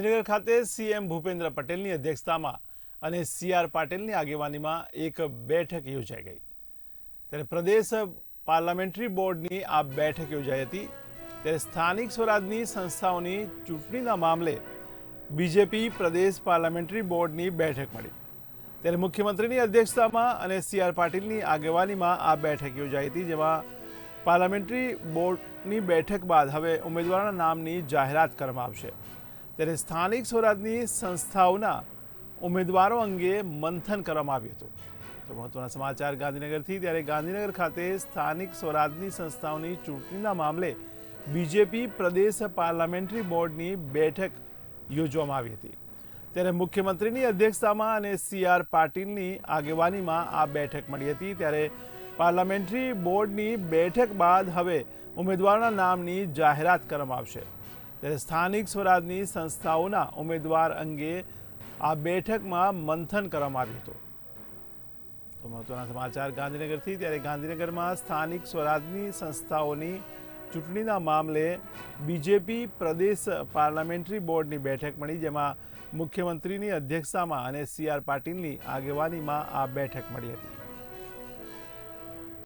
ગાંધીનગર ખાતે સીએમ ભૂપેન્દ્ર પટેલની અધ્યક્ષતામાં અને સીઆર પાટીલની આગેવાનીમાં એક બેઠક યોજાઈ ગઈ। ત્યારે પ્રદેશ પાર્લામેન્ટરી બોર્ડની આ બેઠક યોજાઈ હતી। ત્યારે સ્થાનિક સ્વરાજની સંસ્થાઓની ચૂંટણીના મામલે બીજેપી પ્રદેશ પાર્લામેન્ટરી બોર્ડની બેઠક મળી। ત્યારે મુખ્યમંત્રીની અધ્યક્ષતામાં અને સીઆર પાટીલની આગેવાનીમાં આ બેઠક યોજાઈ હતી, જેમાં પાર્લામેન્ટરી બોર્ડની બેઠક બાદ હવે ઉમેદવારોના નામની જાહેરાત કરવામાં આવશે। ત્યારે સ્થાનિક સ્વરાજની સંસ્થાઓના ઉમેદવારો અંગે મંથન કરવામાં આવ્યું હતું। તો મહત્વના સમાચાર ગાંધીનગરથી। ત્યારે ગાંધીનગર ખાતે સ્થાનિક સ્વરાજની સંસ્થાઓની ચૂંટણીના મામલે બીજેપી પ્રદેશ પાર્લામેન્ટરી બોર્ડની બેઠક યોજવામાં આવી હતી। ત્યારે મુખ્યમંત્રીની અધ્યક્ષતામાં અને સીઆર પાટીલની આગેવાનીમાં આ બેઠક મળી હતી। ત્યારે પાર્લામેન્ટરી બોર્ડની બેઠક બાદ હવે ઉમેદવારોના નામની જાહેરાત કરવામાં આવશે। ત્યારે સ્થાનિક સ્વરાજની સંસ્થાઓના ઉમેદવાર અંગે આ બેઠકમાં મંથન કરવામાં આવ્યું હતું। તો મહત્વના સમાચાર ગાંધીનગરથી। ત્યારે ગાંધીનગરમાં સ્થાનિક સ્વરાજની સંસ્થાઓની ચૂંટણીના મામલે બીજેપી પ્રદેશ પાર્લામેન્ટરી બોર્ડની બેઠક મળી, જેમાં મુખ્યમંત્રીની અધ્યક્ષતામાં અને સીઆર પાટીલની આગેવાનીમાં આ બેઠક મળી હતી।